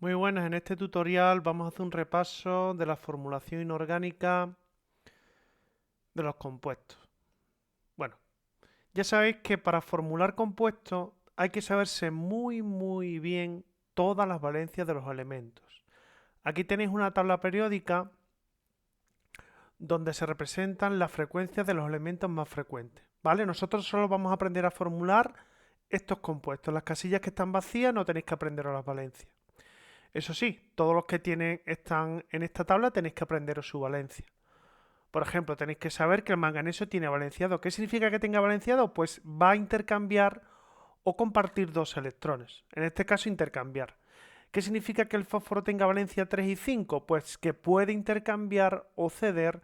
Muy buenas, en este tutorial vamos a hacer un repaso de la formulación inorgánica de los compuestos. Bueno, ya sabéis que para formular compuestos hay que saberse muy bien todas las valencias de los elementos. Aquí tenéis una tabla periódica donde se representan las frecuencias de los elementos más frecuentes. ¿Vale? Nosotros solo vamos a aprender a formular estos compuestos. Las casillas que están vacías no tenéis que aprender las valencias. Eso sí, todos los que están en esta tabla tenéis que aprender su valencia. Por ejemplo, tenéis que saber que el manganeso tiene valenciado. ¿Qué significa que tenga valenciado? Pues va a intercambiar o compartir dos electrones. En este caso, intercambiar. ¿Qué significa que el fósforo tenga valencia 3 y 5? Pues que puede intercambiar o ceder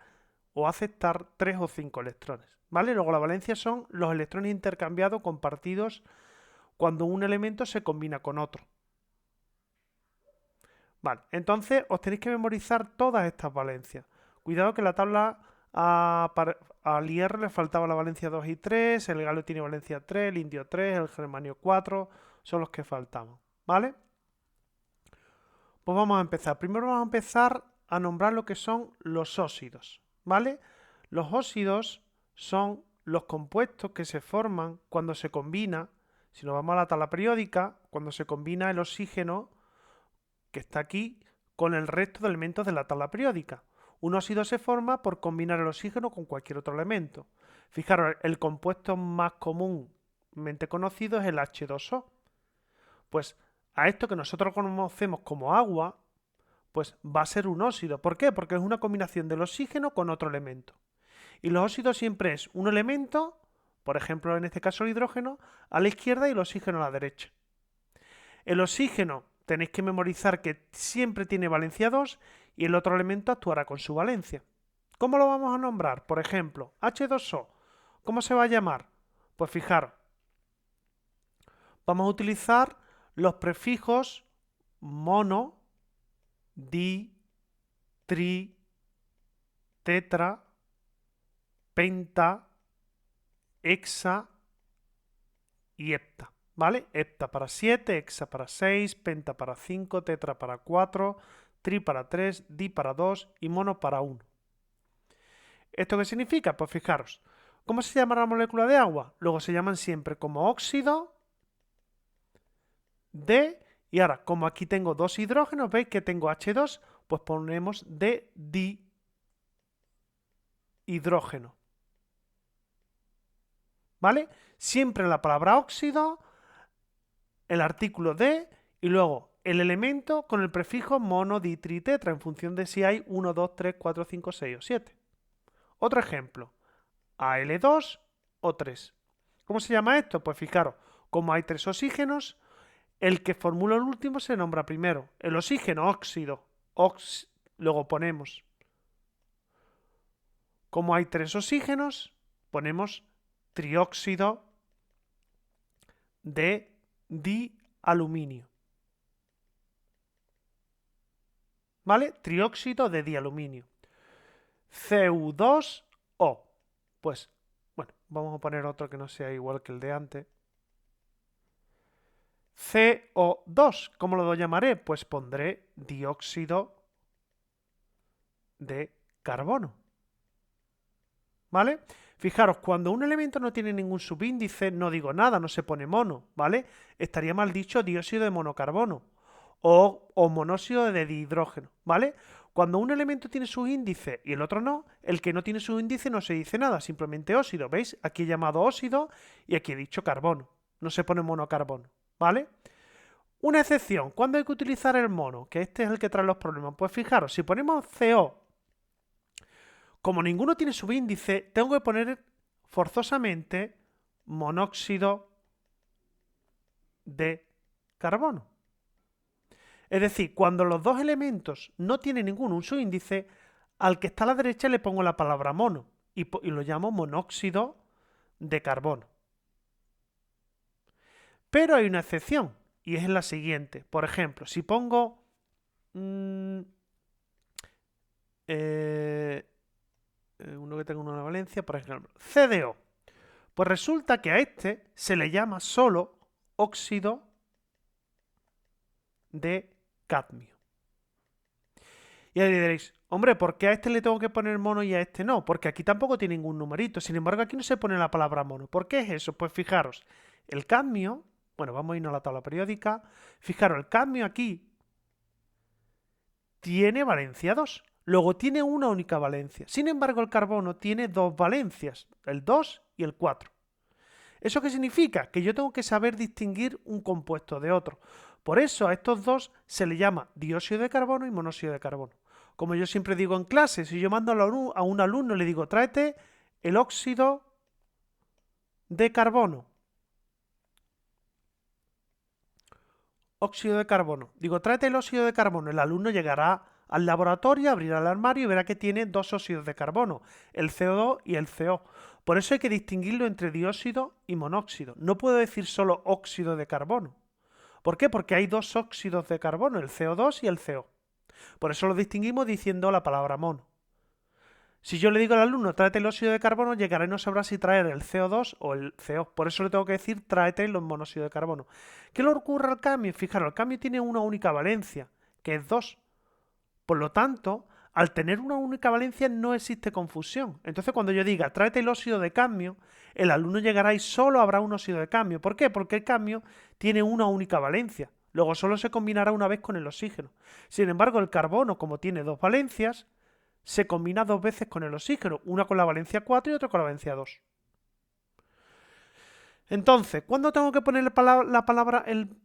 o aceptar 3 o 5 electrones. ¿Vale? Luego la valencia son los electrones intercambiados compartidos cuando un elemento se combina con otro. Vale, entonces os tenéis que memorizar todas estas valencias. Cuidado que la tabla al hierro le faltaba la valencia 2 y 3, el galio tiene valencia 3, el indio 3, el germanio 4, son los que faltaban. ¿Vale? Pues vamos a empezar. Primero vamos a empezar a nombrar lo que son los óxidos. ¿Vale? Los óxidos son los compuestos que se forman cuando se combina, si nos vamos a la tabla periódica, cuando se combina el oxígeno que está aquí con el resto de elementos de la tabla periódica. Un óxido se forma por combinar el oxígeno con cualquier otro elemento. Fijaros, el compuesto más comúnmente conocido es el H2O. Pues a esto que nosotros conocemos como agua, pues va a ser un óxido. ¿Por qué? Porque es una combinación del oxígeno con otro elemento. Y los óxidos siempre es un elemento, por ejemplo en este caso el hidrógeno, a la izquierda y el oxígeno a la derecha. El oxígeno tenéis que memorizar que siempre tiene valencia 2 y el otro elemento actuará con su valencia. ¿Cómo lo vamos a nombrar? Por ejemplo, H2O. ¿Cómo se va a llamar? Pues fijaros, vamos a utilizar los prefijos mono, di, tri, tetra, penta, hexa y hepta. ¿Vale? Hepta para 7, hexa para 6, penta para 5, tetra para 4, tri para 3, di para 2 y mono para 1. ¿Esto qué significa? Pues fijaros, ¿cómo se llama la molécula de agua? Luego se llaman siempre como óxido de, y ahora, como aquí tengo dos hidrógenos, ¿veis que tengo H2? Pues ponemos de dihidrógeno. ¿Vale? Siempre en la palabra óxido, el artículo de y luego el elemento con el prefijo mono, di, tri, tetra, en función de si hay 1, 2, 3, 4, 5, 6 o 7. Otro ejemplo, Al2 o 3. ¿Cómo se llama esto? Pues fijaros, como hay tres oxígenos, el que formula el último se nombra primero. El oxígeno, óxido. Luego ponemos, como hay tres oxígenos, ponemos trióxido de dialuminio. ¿Vale? Trióxido de dialuminio. Cu2O. Pues, bueno, vamos a poner otro que no sea igual que el de antes. CO2, ¿cómo lo llamaré? Pues pondré dióxido de carbono. ¿Vale? Fijaros, cuando un elemento no tiene ningún subíndice, no digo nada, no se pone mono, ¿vale? Estaría mal dicho dióxido de monocarbono o monóxido de dihidrógeno, ¿vale? Cuando un elemento tiene su índice y el otro no, el que no tiene su índice no se dice nada, simplemente óxido, ¿veis? Aquí he llamado óxido y aquí he dicho carbono, no se pone monocarbono, ¿vale? Una excepción, ¿cuándo hay que utilizar el mono? Que este es el que trae los problemas. Pues fijaros, si ponemos CO, como ninguno tiene subíndice, tengo que poner forzosamente monóxido de carbono. Es decir, cuando los dos elementos no tienen ninguno un subíndice, al que está a la derecha le pongo la palabra mono y lo llamo monóxido de carbono. Pero hay una excepción y es la siguiente. Por ejemplo, si pongo eh, uno que tenga una valencia, por ejemplo, CDO. Pues resulta que a se le llama solo óxido de cadmio. Y ahí diréis, hombre, ¿por qué a este le tengo que poner mono y a este no? Porque aquí tampoco tiene ningún numerito. Sin embargo, aquí no se pone la palabra mono. ¿Por qué es eso? Pues fijaros, el cadmio, bueno, vamos a irnos a la tabla periódica. Fijaros, el cadmio aquí tiene valencia 2. Luego tiene una única valencia. Sin embargo, el carbono tiene dos valencias, el 2 y el 4. ¿Eso qué significa? Que yo tengo que saber distinguir un compuesto de otro. Por eso a estos dos se le llama dióxido de carbono y monóxido de carbono. Como yo siempre digo en clase, si yo mando a un alumno le digo, tráete el óxido de carbono. Óxido de carbono. Digo, tráete el óxido de carbono. El alumno llegará al laboratorio, abrirá el armario y verá que tiene dos óxidos de carbono, el CO2 y el CO. Por eso hay que distinguirlo entre dióxido y monóxido. No puedo decir solo óxido de carbono. ¿Por qué? Porque hay dos óxidos de carbono, el CO2 y el CO. Por eso lo distinguimos diciendo la palabra mono. Si yo le digo al alumno, tráete el óxido de carbono, llegará y no sabrá si traer el CO2 o el CO. Por eso le tengo que decir, tráete los monóxidos de carbono. ¿Qué le ocurre al cadmio? Fijaros, el cadmio tiene una única valencia, que es 2. Por lo tanto, al tener una única valencia no existe confusión. Entonces, cuando yo diga, tráete el óxido de cadmio, el alumno llegará y solo habrá un óxido de cadmio. ¿Por qué? Porque el cadmio tiene una única valencia. Luego solo se combinará una vez con el oxígeno. Sin embargo, el carbono, como tiene dos valencias, se combina dos veces con el oxígeno, una con la valencia 4 y otra con la valencia 2. Entonces, ¿cuándo tengo que poner la palabra, el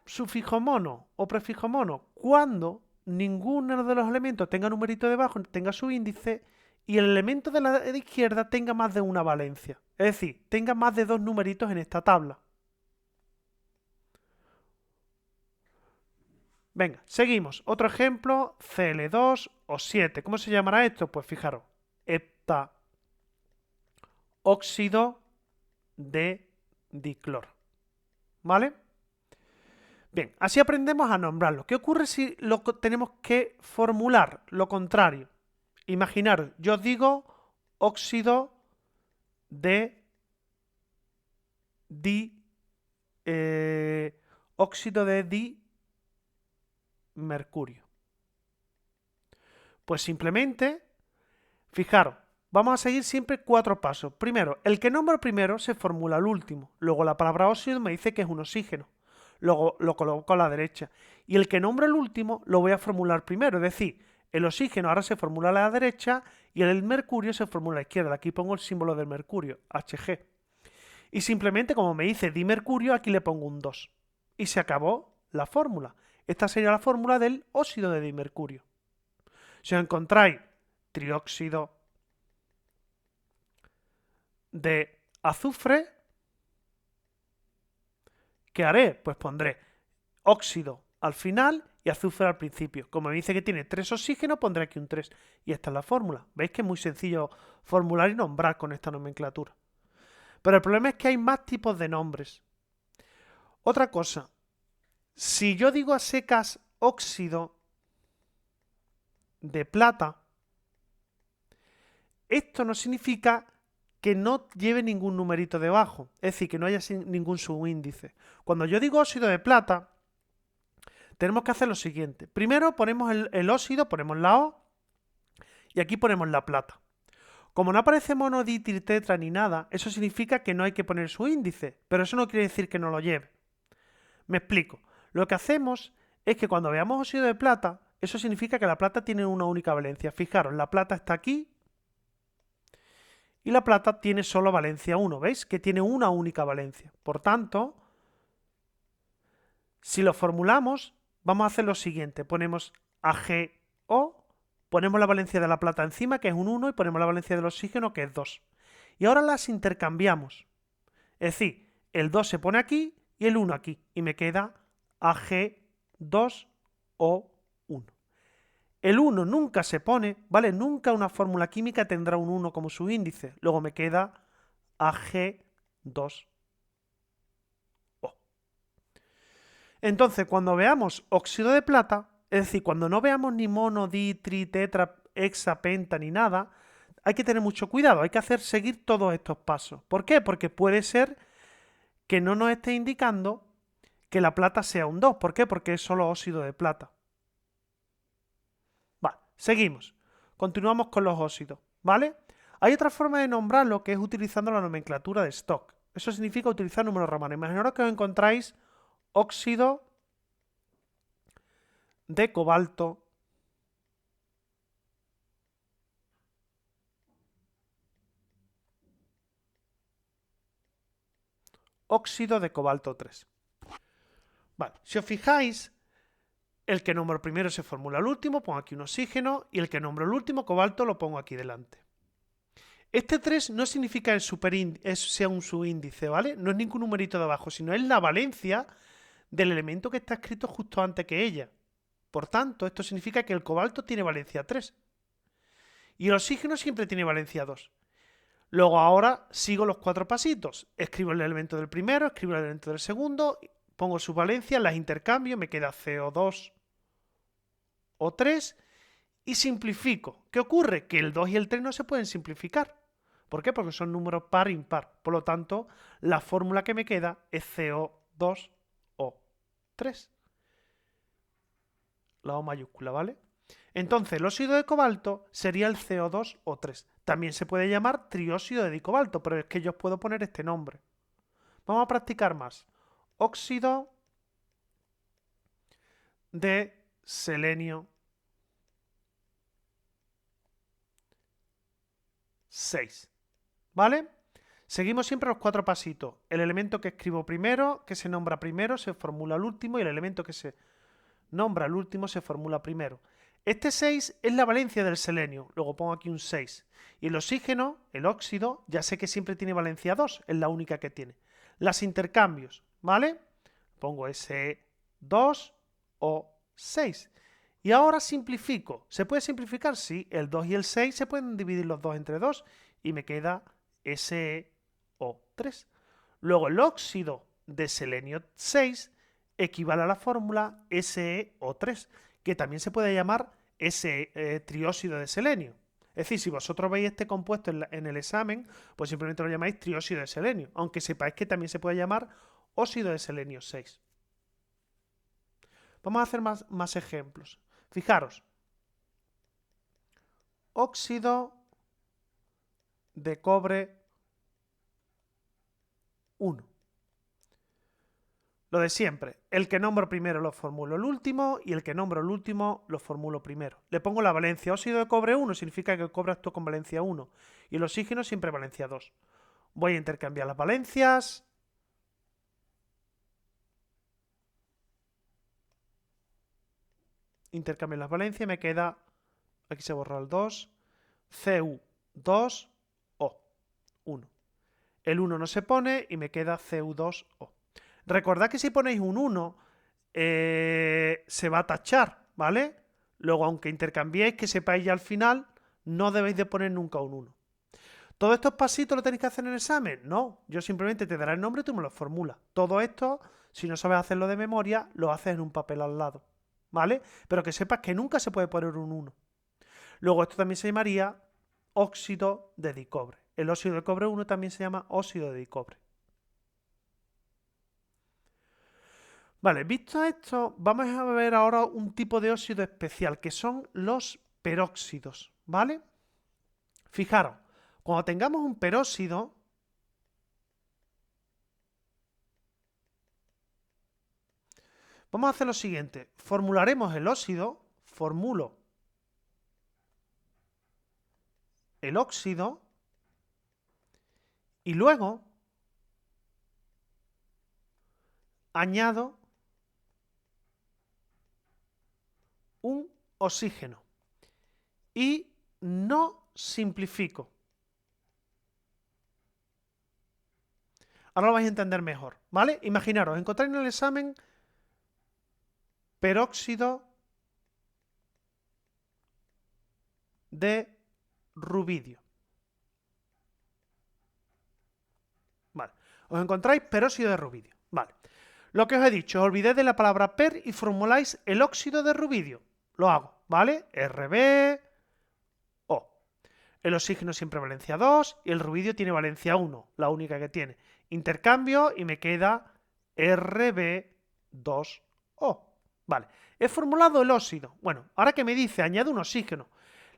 sufijo mono o prefijo mono? Cuando ninguno de los elementos tenga numerito debajo, tenga su índice y el elemento de la izquierda tenga más de una valencia. Es decir, tenga más de dos numeritos en esta tabla. Venga, seguimos. Otro ejemplo, Cl2 o 7. ¿Cómo se llamará esto? Pues fijaros, heptaóxido de dicloro. ¿Vale? Bien, así aprendemos a nombrarlo. ¿Qué ocurre si tenemos que formular lo contrario? Imaginaros, yo os digo óxido de óxido de dimercurio. Pues simplemente, fijaros, vamos a seguir siempre 4 pasos. Primero, el que nombro primero se formula al último. Luego la palabra óxido me dice que es un oxígeno. Luego lo coloco a la derecha. Y el que nombro el último lo voy a formular primero. Es decir, el oxígeno ahora se formula a la derecha y el mercurio se formula a la izquierda. Aquí pongo el símbolo del mercurio, Hg. Y simplemente, como me dice dimercurio, aquí le pongo un 2. Y se acabó la fórmula. Esta sería la fórmula del óxido de dimercurio. Si os encontráis trióxido de azufre, ¿qué haré? Pues pondré óxido al final y azufre al principio. Como me dice que tiene 3 oxígenos, pondré aquí un 3. Y esta es la fórmula. ¿Veis que es muy sencillo formular y nombrar con esta nomenclatura? Pero el problema es que hay más tipos de nombres. Otra cosa, si yo digo a secas óxido de plata, esto no significa que no lleve ningún numerito debajo, es decir, que no haya ningún subíndice. Cuando yo digo óxido de plata, tenemos que hacer lo siguiente. Primero ponemos el óxido, ponemos la O, y aquí ponemos la plata. Como no aparece monoditritetra ni nada, eso significa que no hay que poner su índice, pero eso no quiere decir que no lo lleve. Me explico. Lo que hacemos es que cuando veamos óxido de plata, eso significa que la plata tiene una única valencia. Fijaros, la plata está aquí y la plata tiene solo valencia 1. ¿Veis? Que tiene una única valencia. Por tanto, si lo formulamos, vamos a hacer lo siguiente. Ponemos AgO, ponemos la valencia de la plata encima, que es un 1, y ponemos la valencia del oxígeno, que es 2. Y ahora las intercambiamos. Es decir, el 2 se pone aquí y el 1 aquí. Y me queda Ag2O1. El 1 nunca se pone, ¿vale? Nunca una fórmula química tendrá un 1 como su índice. Luego me queda Ag2O. Entonces, cuando veamos óxido de plata, es decir, cuando no veamos ni mono, di, tri, tetra, hexa, penta ni nada, hay que tener mucho cuidado, hay que seguir todos estos pasos. ¿Por qué? Porque puede ser que no nos esté indicando que la plata sea un 2. ¿Por qué? Porque es solo óxido de plata. Vale, seguimos. Continuamos con los óxidos, ¿vale? Hay otra forma de nombrarlo que es utilizando la nomenclatura de Stock. Eso significa utilizar números romanos. Imaginaos que os encontráis óxido de cobalto óxido de cobalto 3. Vale, si os fijáis, el que nombro primero se formula al último, pongo aquí un oxígeno, y el que nombro el último, cobalto, lo pongo aquí delante. Este 3 no significa sea un subíndice, ¿vale? No es ningún numerito de abajo, sino es la valencia del elemento que está escrito justo antes que ella. Por tanto, esto significa que el cobalto tiene valencia 3. Y el oxígeno siempre tiene valencia 2. Luego ahora sigo los 4 pasitos. Escribo el elemento del primero, escribo el elemento del segundo, pongo sus valencias, las intercambio, me queda CO2 o 3 y simplifico. ¿Qué ocurre? Que el 2 y el 3 no se pueden simplificar. ¿Por qué? Porque son números par impar. Por lo tanto, la fórmula que me queda es CO2O3. La O mayúscula, ¿vale? Entonces, el óxido de cobalto sería el CO2O3. También se puede llamar trióxido de dicobalto, pero es que yo os puedo poner este nombre. Vamos a practicar más. Óxido de selenio 6. ¿Vale? Seguimos siempre los 4 pasitos. El elemento que escribo primero, que se nombra primero, se formula al último, y el elemento que se nombra al último se formula primero. Este 6 es la valencia del selenio, luego pongo aquí un 6. Y el oxígeno, el óxido, ya sé que siempre tiene valencia 2, es la única que tiene. Las intercambios, ¿vale? Pongo ese 2 o 6. Y ahora simplifico. ¿Se puede simplificar? Sí, el 2 y el 6 se pueden dividir los dos entre 2 y me queda SeO3. Luego el óxido de selenio 6 equivale a la fórmula SeO3, que también se puede llamar trióxido de selenio. Es decir, si vosotros veis este compuesto en el examen, pues simplemente lo llamáis trióxido de selenio, aunque sepáis que también se puede llamar óxido de selenio 6. Vamos a hacer más ejemplos. Fijaros, óxido de cobre 1. Lo de siempre, el que nombro primero lo formulo el último y el que nombro el último lo formulo primero. Le pongo la valencia. Óxido de cobre 1 significa que el cobre actúa con valencia 1 y el oxígeno siempre valencia 2. Voy a intercambiar las valencias. Intercambio las valencias y me queda, aquí se borra el 2, Cu2O, 1. El 1 no se pone y me queda Cu2O. Recordad que si ponéis un 1, se va a tachar, ¿vale? Luego, aunque intercambiéis, que sepáis ya al final, no debéis de poner nunca un 1. ¿Todos estos pasitos lo tenéis que hacer en el examen? No, yo simplemente te daré el nombre y tú me lo formulas. Todo esto, si no sabes hacerlo de memoria, lo haces en un papel al lado, ¿vale? Pero que sepas que nunca se puede poner un 1. Luego, esto también se llamaría óxido de dicobre. El óxido de cobre 1 también se llama óxido de dicobre. Vale, visto esto, vamos a ver ahora un tipo de óxido especial, que son los peróxidos, ¿vale? Fijaros, cuando tengamos un peróxido, vamos a hacer lo siguiente. Formularemos el óxido, formulo el óxido, y luego añado un oxígeno. Y no simplifico. Ahora lo vais a entender mejor, ¿vale? Imaginaros, encontráis en el examen peróxido de rubidio. Vale, os encontráis peróxido de rubidio. Vale, lo que os he dicho, os olvidéis de la palabra per y formuláis el óxido de rubidio. Lo hago, ¿vale? RbO. El oxígeno siempre valencia 2 y el rubidio tiene valencia 1, la única que tiene. Intercambio y me queda RbO. 2O. Vale, he formulado el óxido. Bueno, ahora que me dice añade un oxígeno,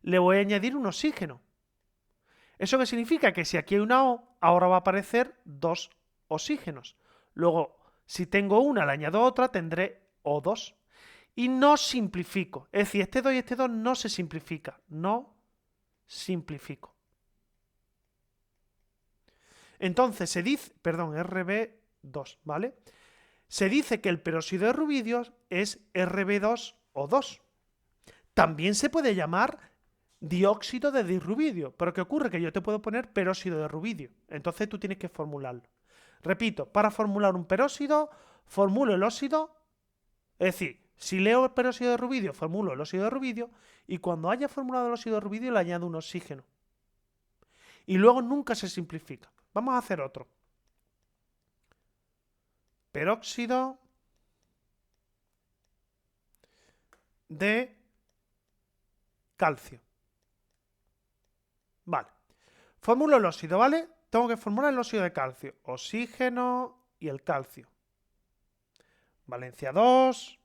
le voy a añadir un oxígeno. ¿Eso qué significa? Que si aquí hay una O, ahora va a aparecer dos oxígenos. Luego, si tengo una, le añado otra, tendré O2. Y no simplifico. Es decir, este 2 y este 2 no se simplifica. No simplifico. Entonces se dice, perdón, Rb2, ¿vale? Se dice que el peróxido de rubidio es Rb2O2. También se puede llamar dióxido de dirrubidio. Pero ¿qué ocurre? Que yo te puedo poner peróxido de rubidio. Entonces tú tienes que formularlo. Repito, para formular un peróxido, formulo el óxido. Es decir, si leo el peróxido de rubidio, formulo el óxido de rubidio. Y cuando haya formulado el óxido de rubidio, le añado un oxígeno. Y luego nunca se simplifica. Vamos a hacer otro. Peróxido de calcio. Vale. Formulo el óxido, ¿vale? Tengo que formular el óxido de calcio. Oxígeno y el calcio. Valencia 2.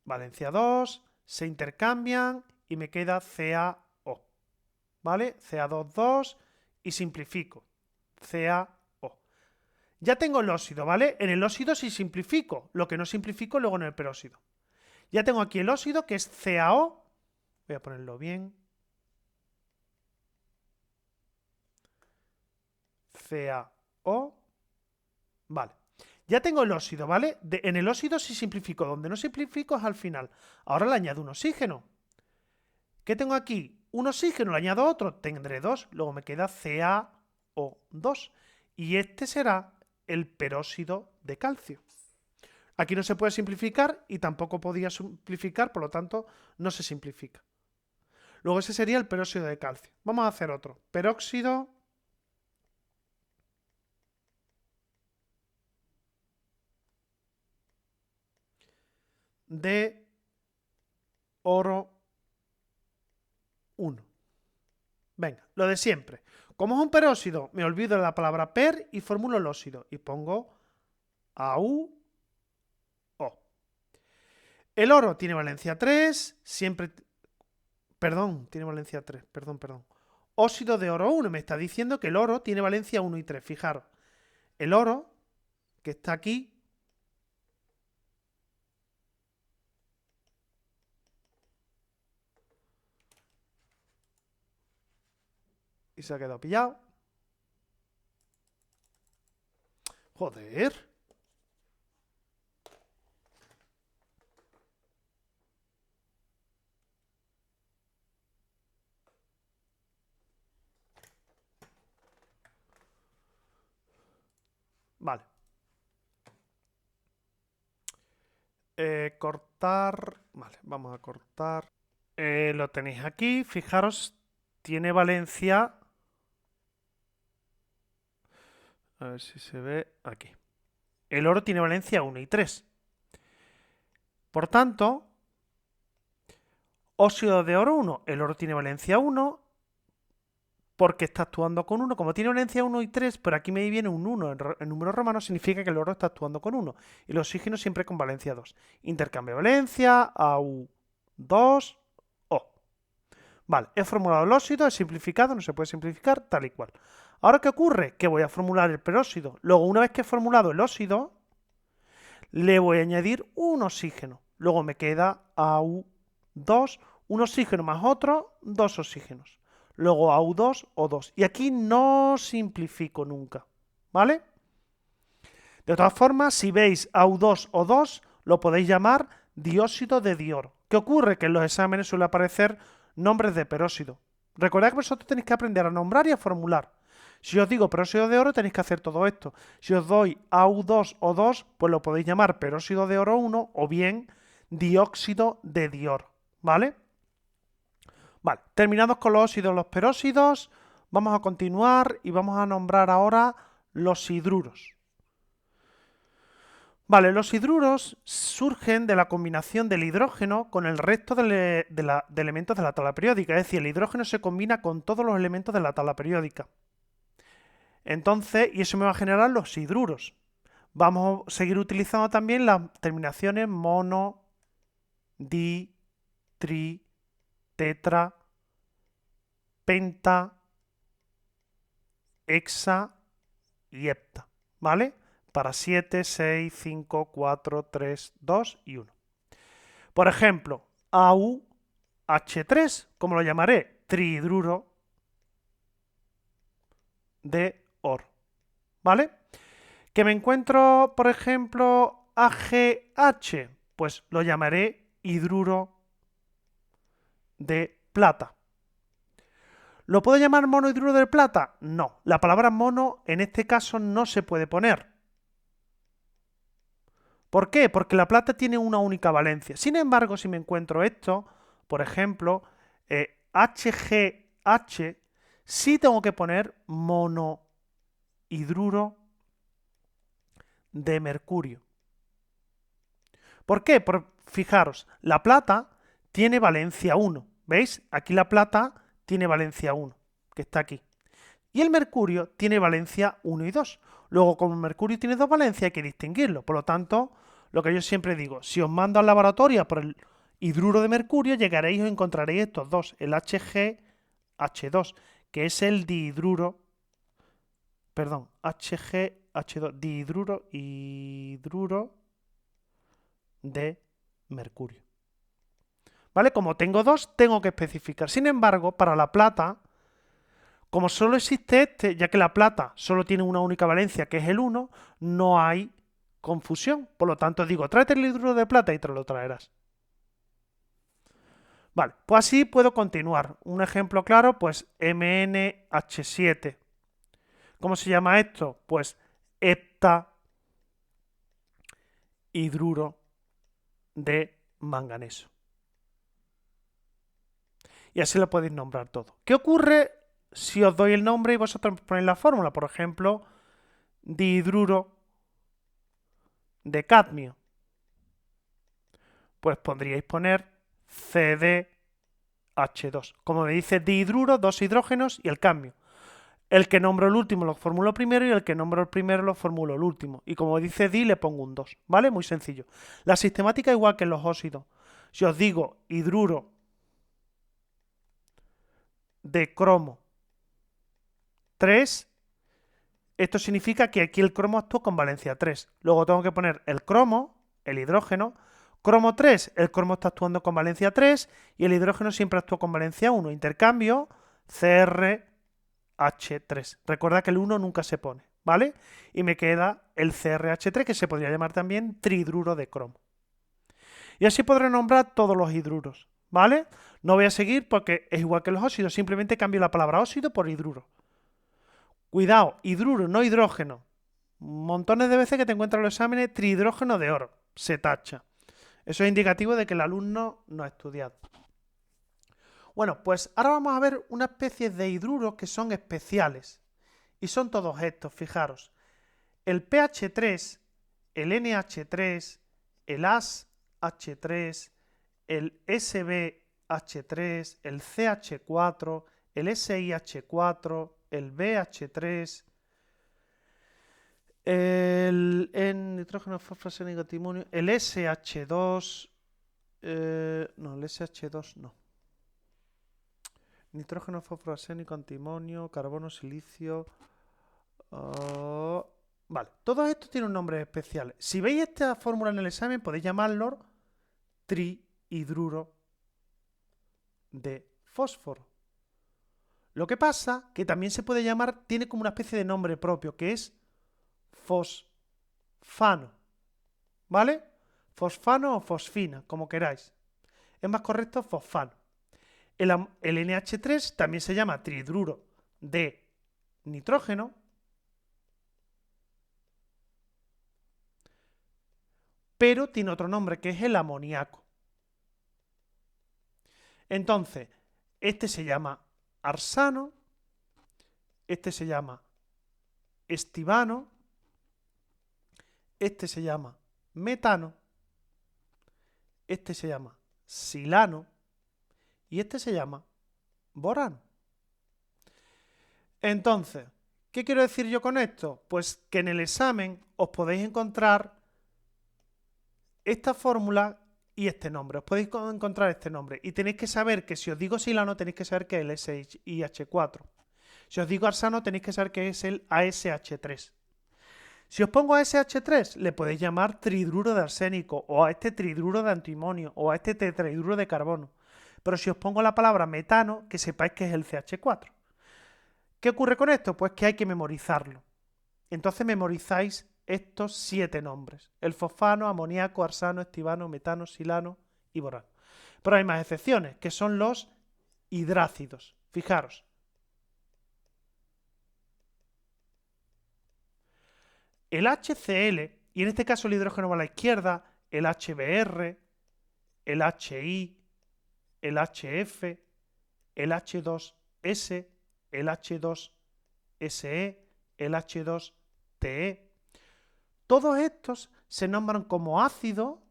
Valencia 2. Se intercambian y me queda CaO. ¿Vale? Ca2,2 y simplifico. CaO. Ya tengo el óxido, ¿vale? En el óxido sí simplifico. Lo que no simplifico luego en el peróxido. Ya tengo aquí el óxido que es CaO. Voy a ponerlo bien. CaO. Vale. Ya tengo el óxido, ¿vale? En el óxido sí simplifico. Donde no simplifico es al final. Ahora le añado un oxígeno. ¿Qué tengo aquí? Un oxígeno, le añado otro, tendré dos. Luego me queda CaO2. Y este será el peróxido de calcio. Aquí no se puede simplificar y tampoco podía simplificar, por lo tanto no se simplifica. Luego ese sería el peróxido de calcio. Vamos a hacer otro. Peróxido de oro 1. Venga, lo de siempre. Como es un peróxido, me olvido de la palabra per y formulo el óxido. Y pongo AuO. El oro tiene valencia 3, siempre... Perdón, tiene valencia 3, perdón. Óxido de oro 1, me está diciendo que el oro tiene valencia 1 y 3. Fijaros, el oro que está aquí y se ha quedado pillado. Joder. Vale. Cortar. Vale, vamos a cortar. Lo tenéis aquí. Fijaros, tiene valencia. A ver si se ve aquí. El oro tiene valencia 1 y 3. Por tanto, óxido de oro 1. El oro tiene valencia 1 porque está actuando con 1. Como tiene valencia 1 y 3, por aquí me viene un 1 en número romano, significa que el oro está actuando con 1. Y el oxígeno siempre con valencia 2. Intercambio de valencia, Au2, O. Vale, he formulado el óxido, he simplificado, no se puede simplificar, tal y cual. Ahora, ¿qué ocurre? Que voy a formular el peróxido. Luego, una vez que he formulado el óxido, le voy a añadir un oxígeno. Luego me queda Au2, un oxígeno más otro, dos oxígenos. Luego Au2, O2. Y aquí no simplifico nunca, ¿vale? De todas formas, si veis Au2, O2, lo podéis llamar dióxido de dioro. ¿Qué ocurre? Que en los exámenes suele aparecer nombres de peróxido. Recordad que vosotros tenéis que aprender a nombrar y a formular. Si os digo peróxido de oro, tenéis que hacer todo esto. Si os doy Au2O2, pues lo podéis llamar peróxido de oro 1 o bien dióxido de dioro, ¿vale? Vale, terminados con los óxidos y los peróxidos, vamos a continuar y vamos a nombrar ahora los hidruros. Vale, los hidruros surgen de la combinación del hidrógeno con el resto de elementos de la tabla periódica. Es decir, el hidrógeno se combina con todos los elementos de la tabla periódica. Entonces, y eso me va a generar los hidruros. Vamos a seguir utilizando también las terminaciones mono, di, tri, tetra, penta, hexa y hepta, ¿vale? Para 7, 6, 5, 4, 3, 2 y 1. Por ejemplo, AuH3, ¿cómo lo llamaré? Trihidruro de oro, ¿vale? Que me encuentro, por ejemplo, AgH, pues lo llamaré hidruro de plata. ¿Lo puedo llamar monohidruro de plata? No, la palabra mono en este caso no se puede poner. ¿Por qué? Porque la plata tiene una única valencia. Sin embargo, si me encuentro esto, por ejemplo, HgH, sí tengo que poner monohidruro de mercurio. ¿Por qué? Fijaros, la plata tiene valencia 1. ¿Veis? Aquí la plata tiene valencia 1, que está aquí. Y el mercurio tiene valencia 1 y 2. Luego, como el mercurio tiene dos valencias, hay que distinguirlo. Por lo tanto, lo que yo siempre digo, si os mando al laboratorio por el hidruro de mercurio, llegaréis y os encontraréis estos dos, el HgH2, que es el dihidruro, perdón, HgH2, hidruro de mercurio. ¿Vale? Como tengo dos, tengo que especificar. Sin embargo, para la plata, como solo existe este, ya que la plata solo tiene una única valencia, que es el 1, no hay confusión. Por lo tanto, digo, tráete el hidruro de plata y te lo traerás. Vale, pues así puedo continuar. Un ejemplo claro, pues MnH7. ¿Cómo se llama esto? Pues heptahidruro de manganeso. Y así lo podéis nombrar todo. ¿Qué ocurre si os doy el nombre y vosotros ponéis la fórmula? Por ejemplo, dihidruro de cadmio. Pues podríais poner CdH2. Como me dice dihidruro, dos hidrógenos y el cadmio. El que nombro el último lo formulo primero y el que nombro el primero lo formulo el último. Y como dice di, le pongo un 2. ¿Vale? Muy sencillo. La sistemática es igual que en los óxidos. Si os digo hidruro de cromo 3, esto significa que aquí el cromo actúa con valencia 3. Luego tengo que poner el cromo, el hidrógeno. Cromo 3, el cromo está actuando con valencia 3 y el hidrógeno siempre actúa con valencia 1. Intercambio CrH3. Recuerda que el 1 nunca se pone, ¿vale? Y me queda el CrH3, que se podría llamar también trihidruro de cromo. Y así podré nombrar todos los hidruros, ¿vale? No voy a seguir porque es igual que los óxidos, simplemente cambio la palabra óxido por hidruro. Cuidado, hidruro, no hidrógeno. Montones de veces que te encuentras en los exámenes trihidrógeno de oro. Se tacha. Eso es indicativo de que el alumno no ha estudiado. Bueno, pues ahora vamos a ver una especie de hidruros que son especiales. Y son todos estos, fijaros. El pH3, el NH3, el AsH3, el SbH3, el CH4, el SiH4, el BH3, el nitrógeno, fósforo, arsénico, antimonio, el SH2, no, el SH2 no. Nitrógeno, fósforo, arsénico, antimonio, carbono, silicio. Vale, todos estos tienen un nombre especial. Si veis esta fórmula en el examen, podéis llamarlo trihidruro de fósforo. Lo que pasa que también se puede llamar, tiene como una especie de nombre propio, que es fosfano. ¿Vale? Fosfano o fosfina, como queráis. Es más correcto fosfano. El NH3 también se llama trihidruro de nitrógeno, pero tiene otro nombre que es el amoníaco. Entonces, este se llama arsano, este se llama estivano, este se llama metano, este se llama silano y este se llama borano. Entonces, ¿Qué quiero decir yo con esto? Pues que en el examen os podéis encontrar esta fórmula y este nombre. Os podéis encontrar este nombre. Y tenéis que saber que si os digo silano, tenéis que saber que es el SiH4. Si os digo arsano, tenéis que saber que es el ASH3. Si os pongo ASH3, le podéis llamar tridruro de arsénico, o a este tridruro de antimonio, o a este tetrahidruro de carbono. Pero si os pongo la palabra metano, que sepáis que es el CH4. ¿Qué ocurre con esto? Pues que hay que memorizarlo. Entonces memorizáis estos 7 nombres: el fosfano, amoníaco, arsano, estivano, metano, silano y borano. Pero hay más excepciones, que son los hidrácidos. Fijaros. El HCl, y en este caso el hidrógeno va a la izquierda, el HBr, el HI, el HF, el H2S, el H2SE, el H2TE. Todos estos se nombran como ácido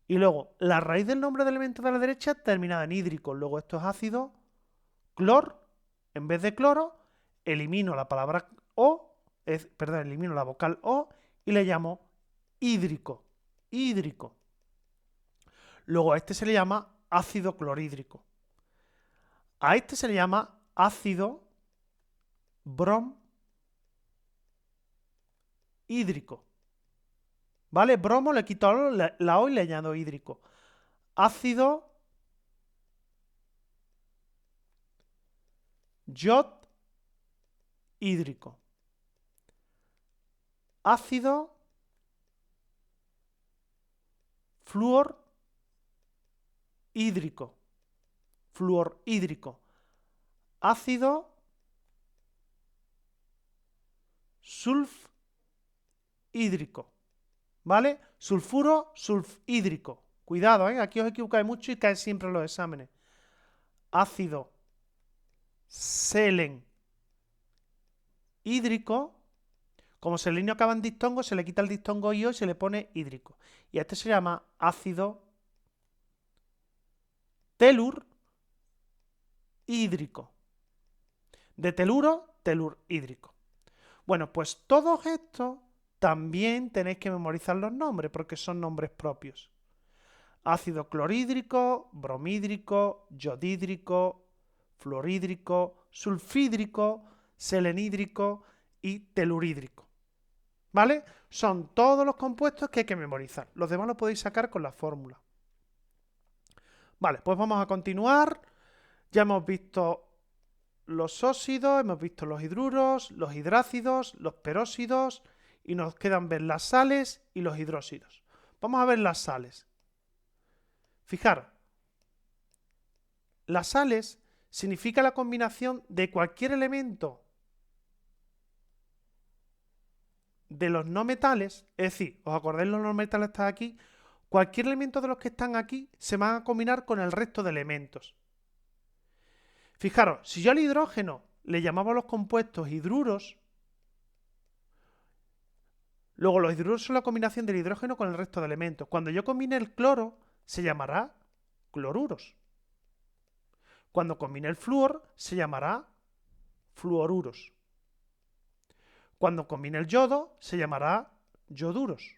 y luego la raíz del nombre del elemento de la derecha terminada en hídrico. Luego esto es ácido clor. En vez de cloro, elimino la palabra O, elimino la vocal O y le llamo hídrico. Hídrico. Luego a este se le llama ácido clorhídrico. A este se le llama ácido bromhídrico. ¿Vale? Bromo le quito la O y le añado hídrico. Ácido yod hídrico. Ácido fluor hídrico. Fluor hídrico. Ácido sulf hídrico. ¿Vale? Sulfuro sulfhídrico. Cuidado, ¿eh? Aquí os equivocáis mucho y caen siempre en los exámenes. Ácido selen hídrico. Como selenio acaba en diptongo, se le quita el diptongo io y se le pone hídrico. Y este se llama ácido telur hídrico. De teluro, telur hídrico. Bueno, pues todos estos también tenéis que memorizar los nombres porque son nombres propios. Ácido clorhídrico, bromhídrico, yodhídrico, fluorhídrico, sulfhídrico, selenhídrico y telurhídrico. ¿Vale? Son todos los compuestos que hay que memorizar. Los demás los podéis sacar con la fórmula. Vale, pues vamos a continuar. Ya hemos visto los óxidos, hemos visto los hidruros, los hidrácidos, los peróxidos y nos quedan ver las sales y los hidróxidos. Vamos a ver las sales. Fijaros, las sales significa la combinación de cualquier elemento de los no metales, es decir, ¿os acordáis los no metales están aquí? Cualquier elemento de los que están aquí se van a combinar con el resto de elementos. Fijaros, si yo al hidrógeno le llamaba los compuestos hidruros, luego los hidruros son la combinación del hidrógeno con el resto de elementos. Cuando yo combine el cloro, se llamará cloruros. Cuando combine el flúor, se llamará fluoruros. Cuando combine el yodo, se llamará yoduros.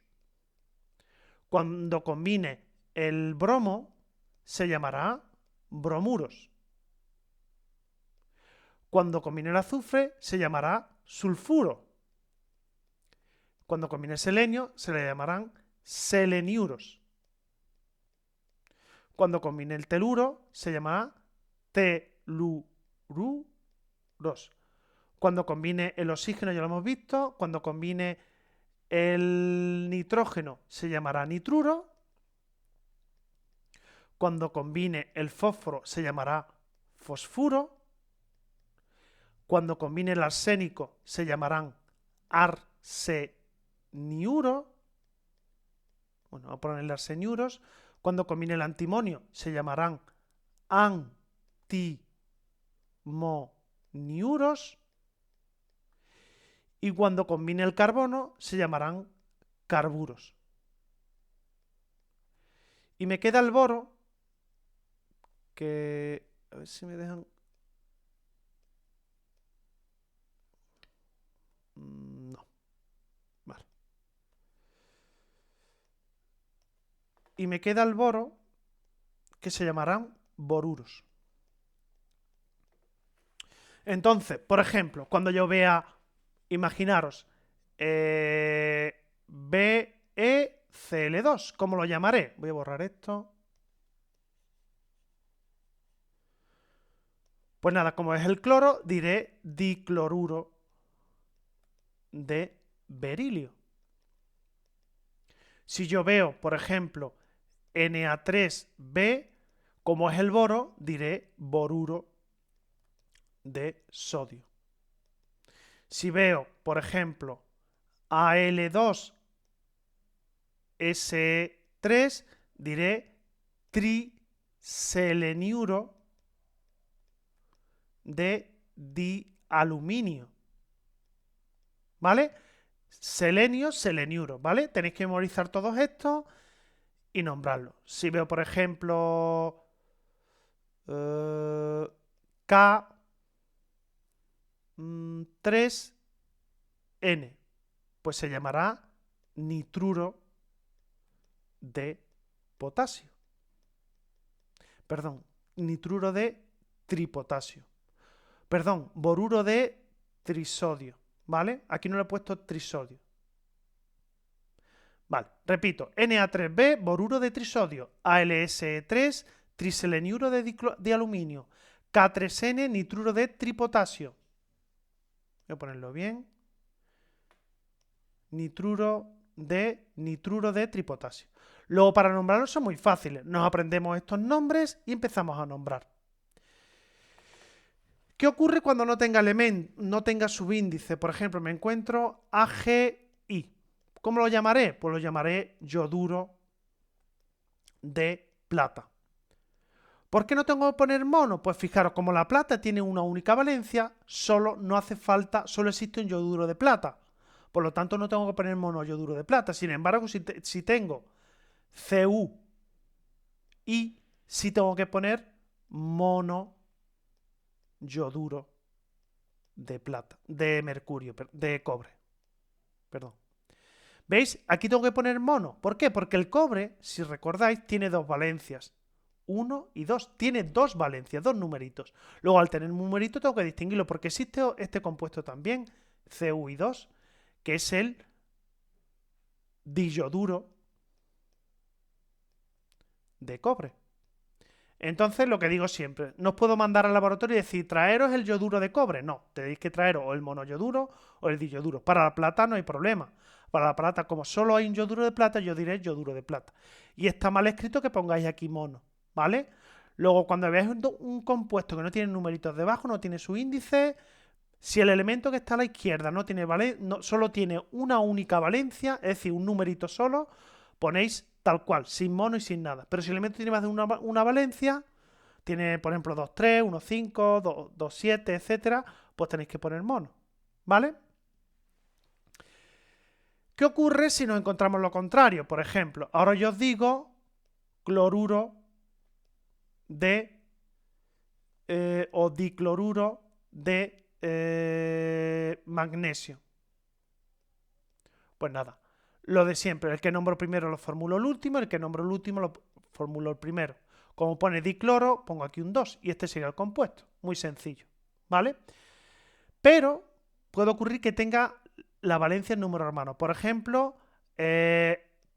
Cuando combine el bromo, se llamará bromuros. Cuando combine el azufre, se llamará sulfuro. Cuando combine el selenio, se le llamarán seleniuros. Cuando combine el teluro, se llamará telururos. Cuando combine el oxígeno, ya lo hemos visto. Cuando combine el nitrógeno, se llamará nitruro. Cuando combine el fósforo, se llamará fosfuro. Cuando combine el arsénico, se llamarán arseniuro. Bueno, vamos a ponerle arseniuros. Cuando combine el antimonio, se llamarán antimoniuros. Y cuando combine el carbono, se llamarán carburos. Y me queda el boro, que a ver si me dejan. No. Vale. Y me queda el boro, que se llamarán boruros. Entonces, por ejemplo, cuando yo vea, imaginaros, BeCl2, ¿cómo lo llamaré? Voy a borrar esto. Pues nada, como es el cloro, diré dicloruro de berilio. Si yo veo, por ejemplo, Na3B, como es el boro, diré boruro de sodio. Si veo, por ejemplo, Al2S3, diré triseleniuro de dialuminio. ¿Vale? Selenio, seleniuro, ¿vale? Tenéis que memorizar todos estos y nombrarlos. Si veo, por ejemplo, K3N, pues se llamará nitruro de potasio. Perdón, nitruro de tripotasio. Perdón, boruro de trisodio. ¿Vale? Aquí no le he puesto trisodio. Vale, repito, Na3B, boruro de trisodio, AlSe3, triseleniuro de aluminio, K3N, nitruro de tripotasio. Voy a ponerlo bien. Nitruro de tripotasio. Luego, para nombrarlos son muy fáciles. Nos aprendemos estos nombres y empezamos a nombrar. ¿Qué ocurre cuando no tenga no tenga subíndice? Por ejemplo, me encuentro AgI. ¿Cómo lo llamaré? Pues lo llamaré yoduro de plata. ¿Por qué no tengo que poner mono? Pues fijaros, como la plata tiene una única valencia, solo existe un yoduro de plata. Por lo tanto, no tengo que poner mono yoduro de plata. Sin embargo, si tengo Cu y sí tengo que poner mono yoduro de plata, de mercurio, de cobre. Perdón. ¿Veis? Aquí tengo que poner mono. ¿Por qué? Porque el cobre, si recordáis, tiene dos valencias. 1 y 2. Tiene dos valencias, dos numeritos. Luego, al tener un numerito, tengo que distinguirlo porque existe este compuesto también, Cu2, que es el diyoduro de cobre. Entonces, lo que digo siempre, no os puedo mandar al laboratorio y decir, traeros el yoduro de cobre. No, tenéis que traeros o el monoyoduro o el diyoduro. Para la plata no hay problema. Para la plata, como solo hay un yoduro de plata, yo diré yoduro de plata. Y está mal escrito que pongáis aquí mono, ¿vale? Luego, cuando veáis un compuesto que no tiene numeritos debajo, no tiene su índice, si el elemento que está a la izquierda solo tiene una única valencia, es decir, un numerito solo, ponéis tal cual, sin mono y sin nada. Pero si el elemento tiene más de una valencia, tiene, por ejemplo, 2,3, 1,5, 2,7, etcétera, pues tenéis que poner mono, ¿vale? ¿Qué ocurre si nos encontramos lo contrario? Por ejemplo, ahora yo os digo cloruro de o dicloruro de magnesio. Pues nada, lo de siempre, el que nombro primero lo formulo el último, el que nombro el último lo formulo el primero. Como pone dicloro, pongo aquí un 2 y este sería el compuesto. Muy sencillo, ¿vale? Pero puede ocurrir que tenga la valencia en número hermano. Por ejemplo,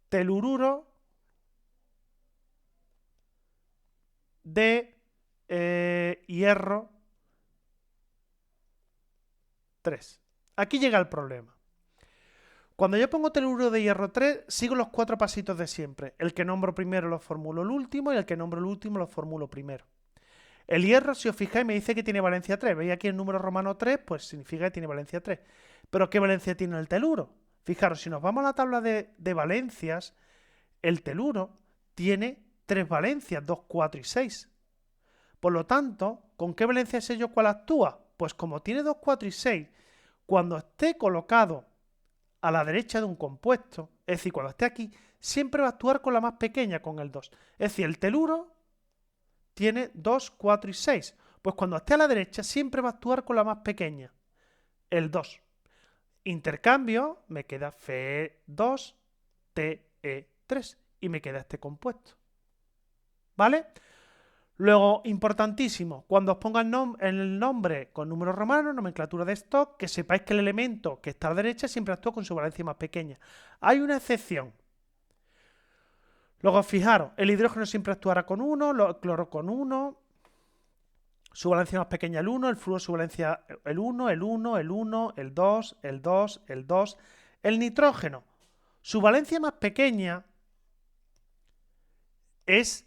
telururo de hierro 3. Aquí llega el problema. Cuando yo pongo telururo de hierro 3, sigo los 4 pasitos de siempre. El que nombro primero lo formulo el último y el que nombro el último lo formulo primero. El hierro, si os fijáis, me dice que tiene valencia 3. ¿Veis aquí el número romano 3? Pues significa que tiene valencia 3. ¿Pero qué valencia tiene el teluro? Fijaros, si nos vamos a la tabla de valencias, el teluro tiene 3 valencias, 2, 4 y 6. Por lo tanto, ¿con qué valencia sé yo cuál actúa? Pues como tiene 2, 4 y 6, cuando esté colocado a la derecha de un compuesto, es decir, cuando esté aquí, siempre va a actuar con la más pequeña, con el 2. Es decir, el teluro tiene 2, 4 y 6. Pues cuando esté a la derecha, siempre va a actuar con la más pequeña, el 2. Intercambio, me queda Fe2Te3 y me queda este compuesto. ¿Vale? Luego, importantísimo, cuando os ponga el nombre con números romanos, nomenclatura de stock, que sepáis que el elemento que está a la derecha siempre actúa con su valencia más pequeña. Hay una excepción. Luego, fijaros, el hidrógeno siempre actuará con 1, el cloro con 1, su valencia más pequeña el 1, el flúor su valencia el 1, el 1, el 1, el 2, el 2, el 2. El nitrógeno, su valencia más pequeña es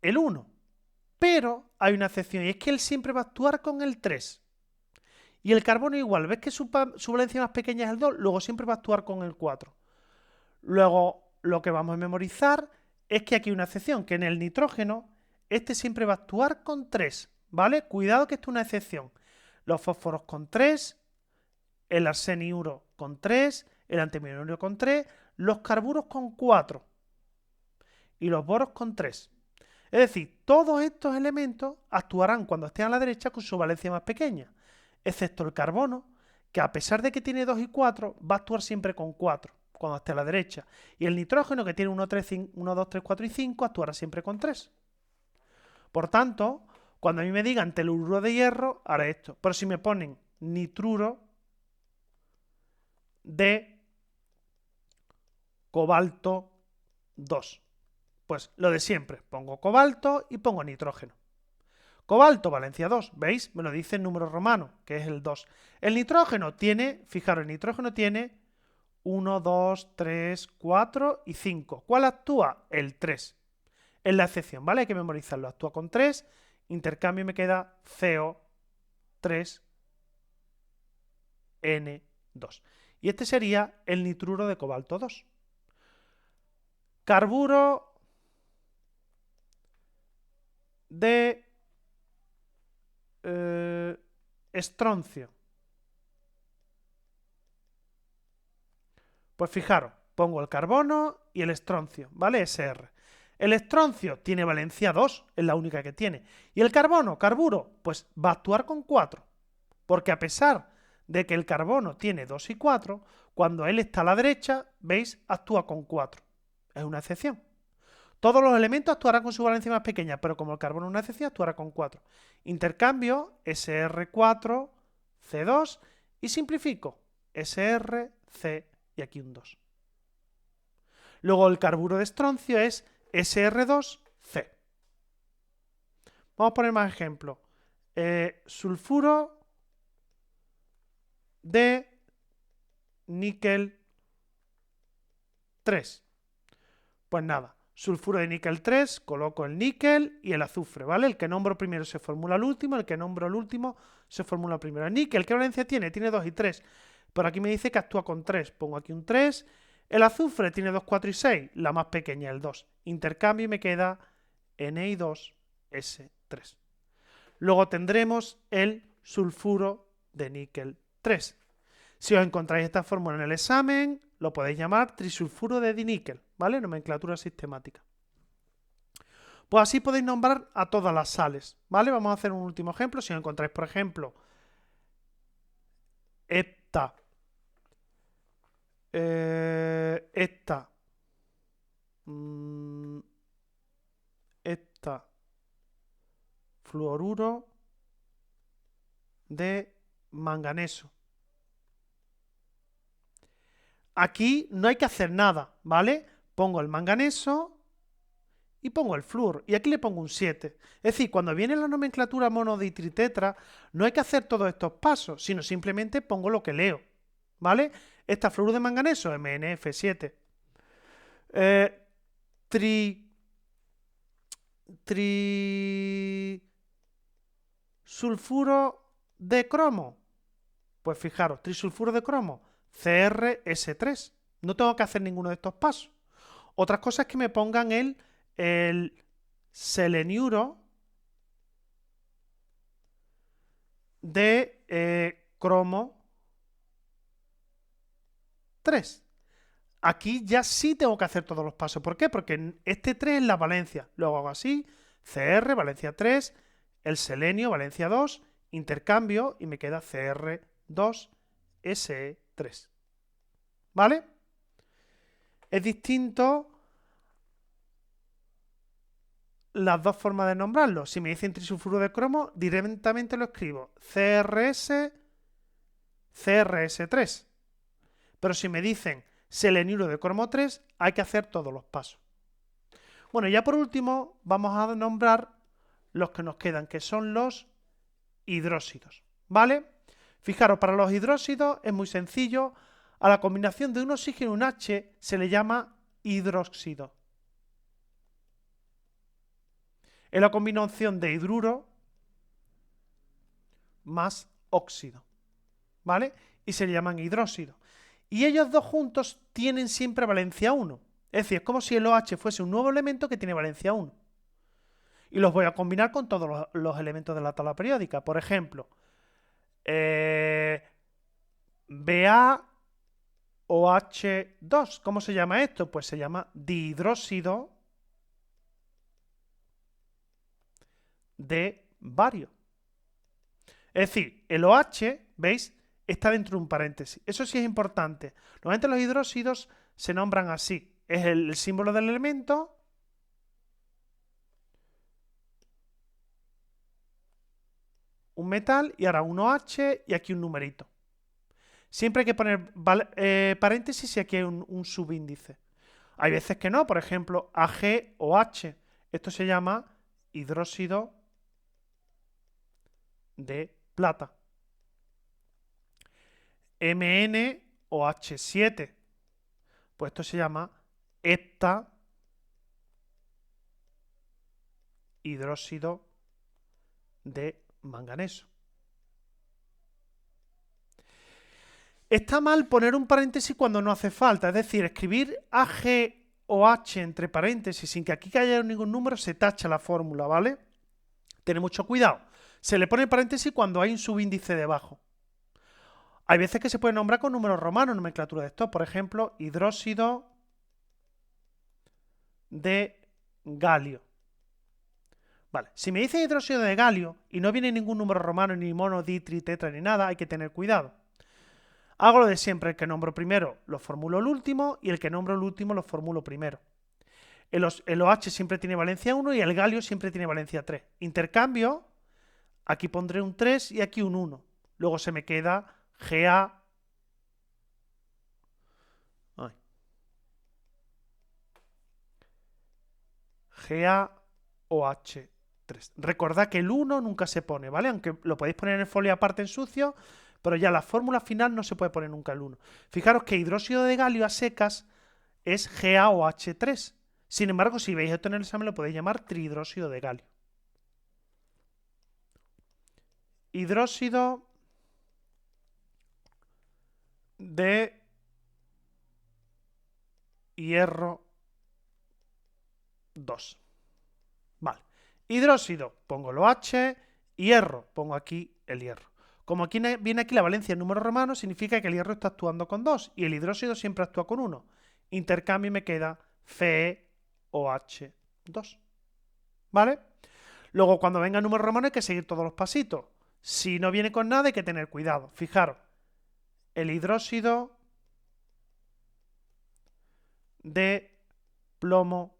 el 1. Pero hay una excepción y es que él siempre va a actuar con el 3. Y el carbono igual, ves que su valencia más pequeña es el 2, luego siempre va a actuar con el 4. Luego lo que vamos a memorizar es que aquí hay una excepción, que en el nitrógeno este siempre va a actuar con 3, ¿vale? Cuidado que esto es una excepción. Los fósforos con 3, el arseniuro con 3, el antimonio con 3, los carburos con 4 y los boros con 3. Es decir, todos estos elementos actuarán cuando estén a la derecha con su valencia más pequeña, excepto el carbono, que a pesar de que tiene 2 y 4, va a actuar siempre con 4 cuando esté a la derecha. Y el nitrógeno, que tiene 1, 2, 3, 4 y 5, actuará siempre con 3. Por tanto, cuando a mí me digan telururo de hierro, haré esto. Pero si me ponen nitruro de cobalto 2, pues lo de siempre, pongo cobalto y pongo nitrógeno. Cobalto, valencia 2, ¿veis? Me lo dice en número romano, que es el 2. El nitrógeno tiene, fijaros, el nitrógeno tiene 1, 2, 3, 4 y 5. ¿Cuál actúa? El 3. Es la excepción, ¿vale? Hay que memorizarlo. Actúa con 3, intercambio y me queda CO3N2. Y este sería el nitruro de cobalto 2. Carburo de estroncio. Pues fijaros, pongo el carbono y el estroncio, ¿vale? SR. El estroncio tiene valencia 2, es la única que tiene. Y el carbono, carburo, pues va a actuar con 4. Porque a pesar de que el carbono tiene 2 y 4, cuando él está a la derecha, ¿veis? Actúa con 4. Es una excepción. Todos los elementos actuarán con su valencia más pequeña, pero como el carbono es una excepción, actuará con 4. Intercambio SR4C2 y simplifico SRC y aquí un 2. Luego el carburo de estroncio es SR2C. Vamos a poner más ejemplos. Sulfuro de níquel 3. Pues nada, sulfuro de níquel 3, coloco el níquel y el azufre, ¿vale? El que nombro primero se formula al último, el que nombro el último se formula primero. El níquel, ¿qué valencia tiene? Tiene 2 y 3. Pero aquí me dice que actúa con 3. Pongo aquí un 3. El azufre tiene 2, 4 y 6. La más pequeña, el 2. Intercambio y me queda Ni2S3. Luego tendremos el sulfuro de níquel 3. Si os encontráis esta fórmula en el examen, lo podéis llamar trisulfuro de diníquel, ¿vale? Nomenclatura sistemática. Pues así podéis nombrar a todas las sales, ¿vale? Vamos a hacer un último ejemplo. Si os encontráis, por ejemplo, esta fluoruro de manganeso. Aquí no hay que hacer nada, ¿vale? Pongo el manganeso y pongo el flúor. Y aquí le pongo un 7. Es decir, cuando viene la nomenclatura monoditritetra, no hay que hacer todos estos pasos, sino simplemente pongo lo que leo, ¿vale? Esta fluoruro de manganeso, MnF7. Trisulfuro de cromo. Pues fijaros, trisulfuro de cromo, CrS3. No tengo que hacer ninguno de estos pasos. Otras cosas que me pongan el seleniuro de cromo 3. Aquí ya sí tengo que hacer todos los pasos. ¿Por qué? Porque este 3 es la valencia. Luego hago así, Cr, valencia 3, el selenio, valencia 2, intercambio y me queda Cr2, Se3. 3. ¿Vale? Es distinto las dos formas de nombrarlo. Si me dicen trisulfuro de cromo, directamente lo escribo CRS3. Pero si me dicen seleniuro de cromo 3, hay que hacer todos los pasos. Bueno, ya por último vamos a nombrar los que nos quedan, que son los hidróxidos. ¿Vale? Fijaros, para los hidróxidos es muy sencillo. A la combinación de un oxígeno y un H se le llama hidróxido. Es la combinación de hidruro más óxido. ¿Vale? Y se le llaman hidróxidos. Y ellos dos juntos tienen siempre valencia 1. Es decir, es como si el OH fuese un nuevo elemento que tiene valencia 1. Y los voy a combinar con todos los elementos de la tabla periódica. Por ejemplo, BaOH2. ¿Cómo se llama esto? Pues se llama dihidróxido de bario. Es decir, el OH, ¿veis?, está dentro de un paréntesis. Eso sí es importante. Normalmente los hidróxidos se nombran así. Es el símbolo del elemento, un metal, y ahora un OH y aquí un numerito. Siempre hay que poner paréntesis y aquí hay un subíndice. Hay veces que no, por ejemplo, AgOH. Esto se llama hidróxido de plata. MnOH7. Pues esto se llama heptahidróxido de manganeso. Está mal poner un paréntesis cuando no hace falta, es decir, escribir AgOH entre paréntesis sin que aquí haya ningún número, se tacha la fórmula, ¿vale? Tened mucho cuidado. Se le pone paréntesis cuando hay un subíndice debajo. Hay veces que se puede nombrar con números romanos, nomenclatura de esto. Por ejemplo, hidróxido de galio. Vale, si me dice hidróxido de galio y no viene ningún número romano, ni mono, di, tri, tetra, ni nada, hay que tener cuidado. Hago lo de siempre, el que nombro primero lo formulo el último y el que nombro el último lo formulo primero. El OH siempre tiene valencia 1 y el galio siempre tiene valencia 3. Intercambio, aquí pondré un 3 y aquí un 1. Luego se me queda GaOH3. Recordad que el 1 nunca se pone, ¿vale? Aunque lo podéis poner en el folio aparte en sucio, pero ya la fórmula final no se puede poner nunca el 1. Fijaros que hidróxido de galio a secas es GaOH3. Sin embargo, si veis esto en el examen, lo podéis llamar trihidróxido de galio. Hidróxido de hierro 2. Vale. Hidróxido, pongo el OH, hierro, pongo aquí el hierro. Como aquí viene aquí la valencia en número romano, significa que el hierro está actuando con 2 y el hidróxido siempre actúa con 1. Intercambio y me queda FeOH2. ¿Vale? Luego, cuando venga el número romano hay que seguir todos los pasitos. Si no viene con nada hay que tener cuidado. Fijaros, el hidróxido de plomo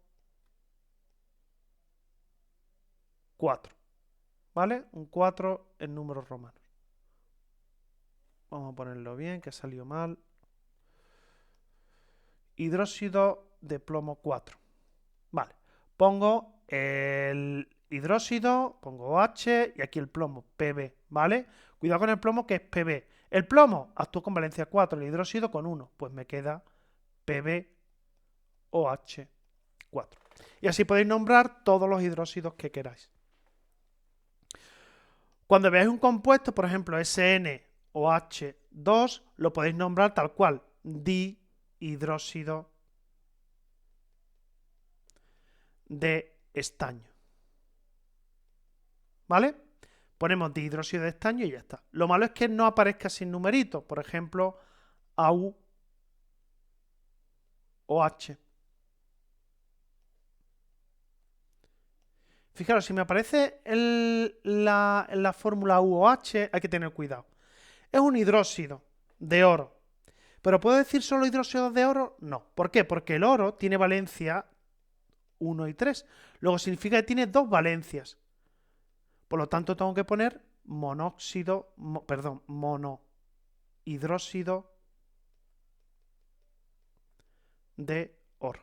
4. ¿Vale? Un 4 en números romanos. Vamos a ponerlo bien, que ha salido mal. Hidróxido de plomo 4. Vale. Pongo el hidróxido, pongo OH y aquí el plomo, Pb, ¿vale? Cuidado con el plomo que es Pb. El plomo actúa con valencia 4, el hidróxido con 1. Pues me queda PbOH4. Y así podéis nombrar todos los hidróxidos que queráis. Cuando veáis un compuesto, por ejemplo, SnOH2, lo podéis nombrar tal cual, dihidróxido de estaño. ¿Vale? Ponemos dihidróxido de estaño y ya está. Lo malo es que no aparezca sin numerito. Por ejemplo, AuOH. Fijaros, si me aparece la fórmula UOH, hay que tener cuidado. Es un hidróxido de oro. ¿Pero puedo decir solo hidróxidos de oro? No. ¿Por qué? Porque el oro tiene valencia 1 y 3. Luego significa que tiene dos valencias. Por lo tanto, tengo que poner monohidróxido de oro.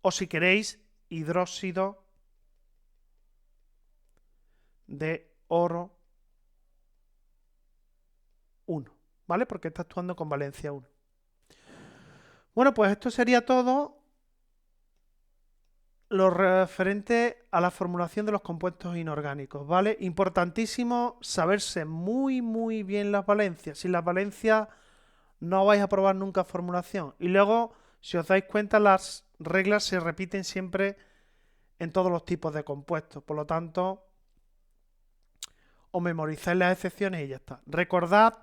O si queréis, hidróxido de oro 1, ¿vale? Porque está actuando con valencia 1. Bueno, pues esto sería todo lo referente a la formulación de los compuestos inorgánicos, ¿vale? Importantísimo saberse muy, muy bien las valencias. Sin las valencias no vais a probar nunca formulación. Y luego, si os dais cuenta, las reglas se repiten siempre en todos los tipos de compuestos. Por lo tanto, os memorizáis las excepciones y ya está. Recordad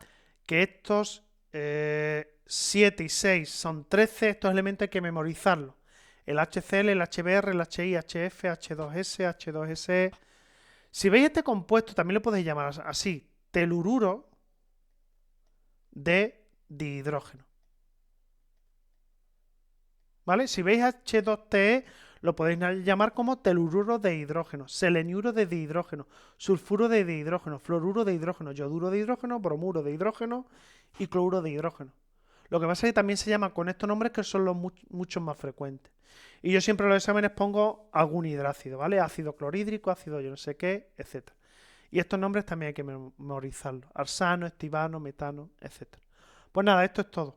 que estos 7 y 6 son 13, estos elementos hay que memorizarlos. El HCl, el HBr, el HI, HF, H2S, H2SE. Si veis este compuesto, también lo podéis llamar así, telururo de dihidrógeno. ¿Vale? Si veis H2TE, lo podéis llamar como telururo de hidrógeno, seleniuro de dihidrógeno, sulfuro de dihidrógeno, fluoruro de hidrógeno, yoduro de hidrógeno, bromuro de hidrógeno y cloruro de hidrógeno. Lo que pasa es que también se llama con estos nombres que son los muchos más frecuentes. Y yo siempre en los exámenes pongo algún hidrácido, ¿vale? Ácido clorhídrico, ácido yo no sé qué, etc. Y estos nombres también hay que memorizarlos. Arsano, estivano, metano, etc. Pues nada, esto es todo.